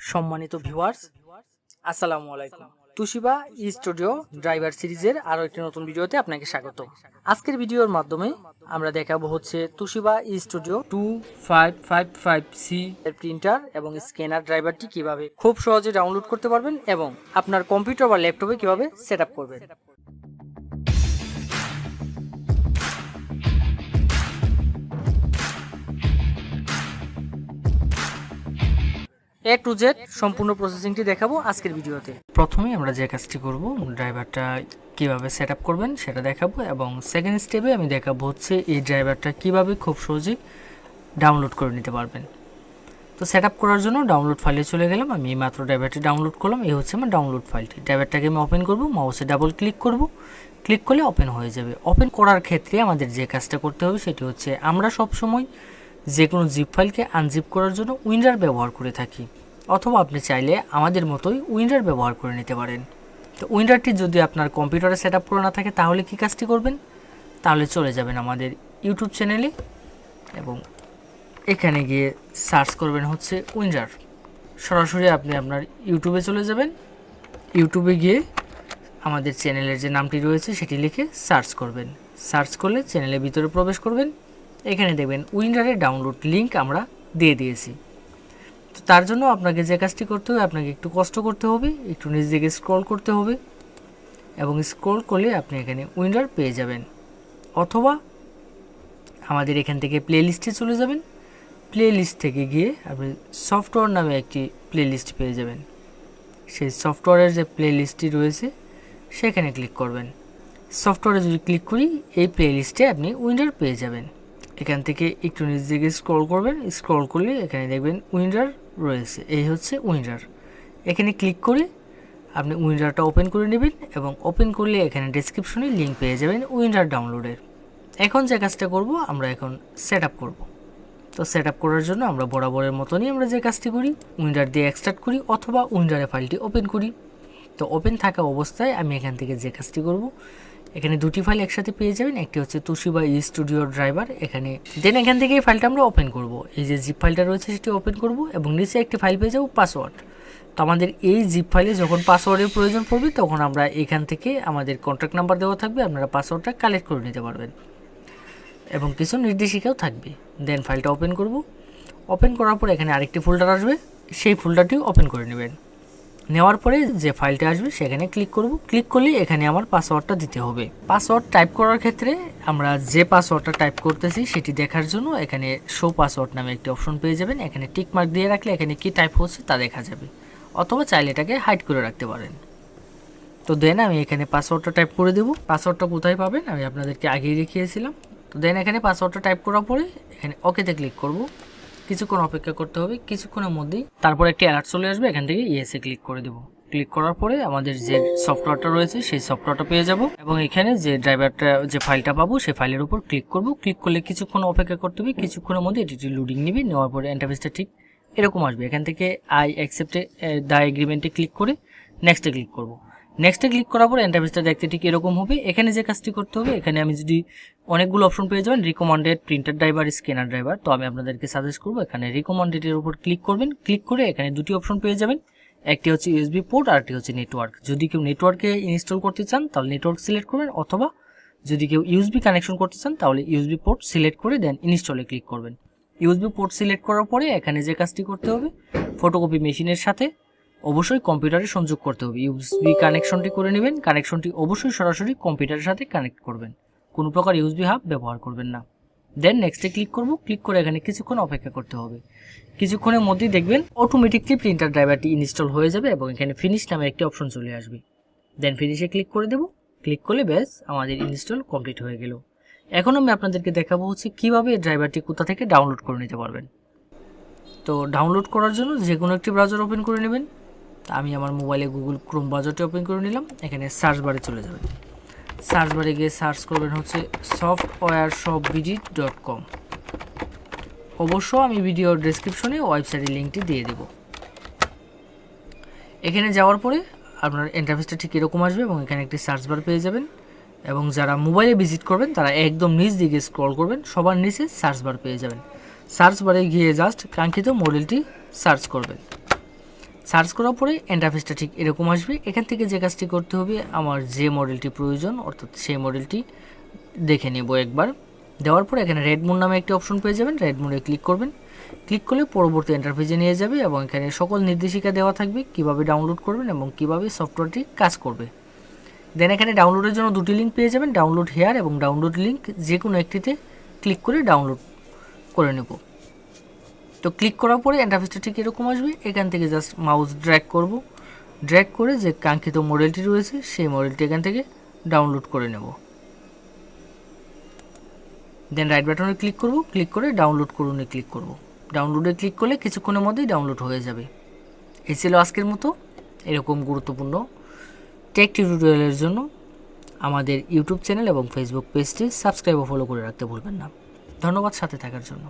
সম্মানিত ভিউয়ার্স, আসসালামু আলাইকুম। তুশিবা স্টুডিও ড্রাইভার সিরিজের আরও একটি নতুন ভিডিওতে আপনাকে স্বাগত। আজকের ভিডিওর মাধ্যমে আমরা দেখাবো হচ্ছে তুশিবা স্টুডিও 2555C এর প্রিন্টার এবং স্ক্যানার ড্রাইভারটি কিভাবে খুব সহজে ডাউনলোড করতে পারবেন এবং আপনার কম্পিউটার বা ল্যাপটপে কিভাবে সেট আপ করবেন। A to Z সম্পূর্ণ প্রসেসিংটি দেখাবো আজকের ভিডিওতে। প্রথমে আমরা যে কাজটি করব, ড্রাইভারটা কিভাবে সেট আপ করবেন সেটা দেখাবো এবং সেকেন্ড স্টেপে আমি দেখাবো হচ্ছে এই ড্রাইভারটা কিভাবে খুব সহজে ডাউনলোড করে নিতে পারবেন। তো সেট আপ করার জন্য ডাউনলোড ফাইলে চলে গেলাম। আমি এই মাত্র ড্রাইভারটি ডাউনলোড করলাম। এই হচ্ছে আমার ডাউনলোড ফাইলটি। ড্রাইভারটাকে আমি ওপেন করব, মাউসে ডাবল ক্লিক করব, ক্লিক করলে ওপেন হয়ে যাবে। ওপেন করার ক্ষেত্রে আমাদের যে কাজটা করতে হবে সেটি হচ্ছে আমরা সবসময় যে কোনো জিপ ফাইলকে আনজিপ করার জন্য উইন্ডার ব্যবহার করে থাকি, অথবা আপনি চাইলে আমাদের মতোই উইন্ডার ব্যবহার করে নিতে পারেন। তো উইন্ডারটি যদি আপনার কম্পিউটারে সেট আপ করা না থাকে তাহলে কি কাজটি করবেন, তাহলে চলে যাবেন আমাদের ইউটিউব চ্যানেলে এবং এখানে গিয়ে সার্চ করবেন হচ্ছে উইন্ডার। সরাসরি আপনি আপনার ইউটিউবে চলে যাবেন। ইউটিউবে গিয়ে আমাদের চ্যানেলের যে নামটি রয়েছে সেটি লিখে সার্চ করবেন। সার্চ করলে চ্যানেলের ভিতরে প্রবেশ করবেন। এখানে দেখবেন উইন্ডারের ডাউনলোড লিঙ্ক আমরা দিয়ে দিয়েছি। তো তার জন্য আপনাকে যে কাজটি করতে হবে, আপনাকে একটু কষ্ট করতে হবে, একটু নিচ দিকে স্ক্রল করতে হবে এবং স্ক্রল করলে আপনি এখানে উইন্ডার পেয়ে যাবেন, অথবা আমাদের এখান থেকে প্লে লিস্টে চলে যাবেন। প্লে লিস্ট থেকে গিয়ে আপনি সফটওয়্যার নামে একটি প্লে লিস্ট পেয়ে যাবেন। সেই সফটওয়্যারের যে প্লে লিস্টটি রয়েছে সেখানে ক্লিক করবেন। সফটওয়্যারে যদি ক্লিক করি এই প্লে লিস্টে আপনি উইন্ডার পেয়ে যাবেন। এখান থেকে একটু নিচ দিকে স্ক্রল করবেন। স্ক্রল করলে এখানে দেখবেন উইন্ডার রয়েছে। এই হচ্ছে উইন্ডার। এখানে ক্লিক করে আপনি উইন্ডারটা ওপেন করে নেবেন এবং ওপেন করলে এখানে ডেসক্রিপশনে লিঙ্ক পেয়ে যাবেন উইন্ডার ডাউনলোডের। এখন যে কাজটা করব, আমরা এখন সেট আপ করবো। তো সেট আপ করার জন্য আমরা বরাবরের মতনই আমরা যে কাজটি করি, উইন্ডার দিয়ে এক্সট্রাক্ট করি অথবা উইন্ডারে ফাইলটি ওপেন করি। তো ওপেন থাকা অবস্থায় আমি এখান থেকে যে কাজটি করব, এখানে দুটি ফাইল একসাথে পেয়ে যাবেন। একটি হচ্ছে তুশিবা স্টুডিও ড্রাইভার, এখানে দেন এখান থেকে এই ফাইলটা আমরা ওপেন করব। এই যে জিপ ফাইলটা রয়েছে সেটি ওপেন করব এবং নিচে একটি ফাইল পেয়ে যাব পাসওয়ার্ড। তো আমাদের এই জিপ ফাইলে যখন পাসওয়ার্ডের প্রয়োজন পড়বে তখন আমরা এখান থেকে আমাদের কন্ট্যাক্ট নাম্বার দেওয়া থাকবে, আপনারা পাসওয়ার্ডটা কালেক্ট করে নিতে পারবেন এবং কিছু নির্দেশিকাও থাকবে। দেন ফাইলটা ওপেন করব। ওপেন করার পর এখানে আরেকটি ফোল্ডার আসবে, সেই ফোল্ডারটিও ওপেন করে নেবেন। নেওয়ার পরে যে ফাইলটা আসবে সেখানে ক্লিক করব। ক্লিক করলে এখানে আমার পাসওয়ার্ডটা দিতে হবে। পাসওয়ার্ড টাইপ করার ক্ষেত্রে আমরা যে পাসওয়ার্ডটা টাইপ করতেছি সেটি দেখার জন্য এখানে শো পাসওয়ার্ড নামে একটি অপশন পেয়ে যাবেন। এখানে টিক মার্ক দিয়ে রাখলে এখানে কি টাইপ হচ্ছে তা দেখা যাবে, অথবা চাইলে এটাকে হাইড করে রাখতে পারেন। তো দেন আমি এখানে পাসওয়ার্ডটা টাইপ করে দেব। পাসওয়ার্ডটা কোথায় পাবেন আমি আপনাদেরকে আগেই দেখিয়েছিলাম। তো দেন এখানে পাসওয়ার্ডটা টাইপ করার পরে এখানে ওকেতে ক্লিক করব। কিছুক্ষণ অপেক্ষা করতে হবে। কিছুক্ষণের মধ্যেই তারপর একটি অ্যালার্ট চলে আসবে, এখান থেকে ইয়েসে ক্লিক করে দেব। ক্লিক করার পরে আমাদের যে সফটওয়্যারটা রয়েছে সেই সফটওয়্যারটা পেয়ে যাব এবং এখানে যে ড্রাইভারটা যে ফাইলটা পাবো সেই ফাইলের উপর ক্লিক করব। ক্লিক করলে কিছুক্ষণ অপেক্ষা করতে হবে। কিছুক্ষণের মধ্যে এটি লোডিং নেবে। নেওয়ার পরে ইন্টারফেসটা ঠিক এরকম আসবে। এখান থেকে আই অ্যাকসেপ্টে দ্য এগ্রিমেন্টে ক্লিক করে নেক্সটে ক্লিক করব। নেক্সটে ক্লিক করার পর ইন্টারফেসটা দেখতে ঠিক এরকম হবে। এখানে যে কাজটি করতে হবে, এখানে আমি যদি অনেকগুলো অপশন পেয়ে যাবেন, recommended, printer driver, scanner driver, তো আমি আপনাদেরকে সাজেস্ট করবো এখানে রিকমেন্ডেডের উপর ক্লিক করবেন। ক্লিক করে এখানে দুটি অপশন পেয়ে যাবেন, একটি হচ্ছে ইউএসবি পোর্ট আর একটি হচ্ছে নেটওয়ার্ক। যদি কেউ নেটওয়ার্কে ইনস্টল করতে চান তাহলে নেটওয়ার্ক সিলেক্ট করবেন, অথবা যদি কেউ ইউএসবি কানেকশন করতে চান তাহলে ইউএসবি পোর্ট সিলেক্ট করে দেন ইনস্টলে ক্লিক করবেন। ইউএসবি পোর্ট সিলেক্ট করার পরে এখানে যে কাজটি করতে হবে, ফটোকপি মেশিনের সাথে অবশ্যই কম্পিউটারে সংযোগ করতে হবে। ইউএসবি কানেকশনটি করে নেবেন। কানেকশনটি অবশ্যই সরাসরি কম্পিউটারের সাথে কানেক্ট করবেন, কোনো প্রকার ইউএসবি হাব ব্যবহার করবেন না। দেন নেক্সটে ক্লিক করব। ক্লিক করে এখানে কিছুক্ষণ অপেক্ষা করতে হবে। কিছুক্ষণের মধ্যেই দেখবেন অটোমেটিকলি প্রিন্টার ড্রাইভারটি ইনস্টল হয়ে যাবে এবং এখানে ফিনিশ নামে একটি অপশন চলে আসবে। দেন ফিনিশে ক্লিক করে দেব। ক্লিক করলে ব্যাস আমাদের ইনস্টল কমপ্লিট হয়ে গেল। এখন আমি আপনাদেরকে দেখাবো হচ্ছে কীভাবে ড্রাইভারটি কোথা থেকে ডাউনলোড করে নিতে পারবেন। তো ডাউনলোড করার জন্য যে কোনো একটি ব্রাউজার ওপেন করে নেবেন। আমি আমার মোবাইলে গুগল ক্রোম ব্রাউজারটি ওপেন করে নিলাম। এখানে সার্চ বারে চলে যাবেন। সার্চ বারে গিয়ে সার্চ করবেন হচ্ছে softwareshopbd.com। অবশ্য আমি ভিডিওর ডেসক্রিপশনে ওয়েবসাইটের লিঙ্কটি দিয়ে দেব। এখানে যাওয়ার পরে আপনার ইন্টারফেসটা ঠিক এরকম আসবে এবং এখানে একটি সার্চ বার পেয়ে যাবেন এবং যারা মোবাইলে ভিজিট করবেন তারা একদম নিচ দিকে স্ক্রল করবেন, সবার নিচে সার্চ বার পেয়ে যাবেন। সার্চ বারে গিয়ে জাস্ট কাঙ্ক্ষিত মডেলটি সার্চ করবেন। সার্চ করার পরে ইন্টারফেসটা ঠিক এরকম আসবে। এখান থেকে যে কাজটি করতে হবে, আমার যে মডেলটি প্রয়োজন অর্থাৎ সেই মডেলটি দেখে নেব একবার। দেওয়ার পরে এখানে রেড মোড নামে একটি অপশন পেয়ে যাবেন, রেড মোডে ক্লিক করবেন। ক্লিক করলে পরবর্তী ইন্টারফেসে নিয়ে যাবে এবং এখানে সকল নির্দেশিকা দেওয়া থাকবে কিভাবে ডাউনলোড করবেন এবং কিভাবে সফটওয়্যারটি কাজ করবে। দেন এখানে ডাউনলোডের জন্য দুটি লিঙ্ক পেয়ে যাবেন, ডাউনলোড হেয়ার এবং ডাউনলোড লিঙ্ক, যে কোনো একটিতে ক্লিক করে ডাউনলোড করে নেব। তো ক্লিক করার পরে ইন্টারফেসটা ঠিক এরকম আসবে। এখান থেকে জাস্ট মাউস ড্র্যাগ করব, ড্র্যাগ করে যে কাঙ্ক্ষিত মডেলটি রয়েছে সেই মডেলটি এখান থেকে ডাউনলোড করে নেব। দেন রাইট বাটনে ক্লিক করব, ক্লিক করে ডাউনলোড করুনে ক্লিক করব। ডাউনলোডে ক্লিক করলে কিছুক্ষণের মধ্যেই ডাউনলোড হয়ে যাবে। এই ছিল আজকের মতো এরকম গুরুত্বপূর্ণ টেক টিউটোরিয়ালের জন্য আমাদের ইউটিউব চ্যানেল এবং ফেসবুক পেজটি সাবস্ক্রাইব ও ফলো করে রাখতে ভুলবেন না। ধন্যবাদ সাথে থাকার জন্য।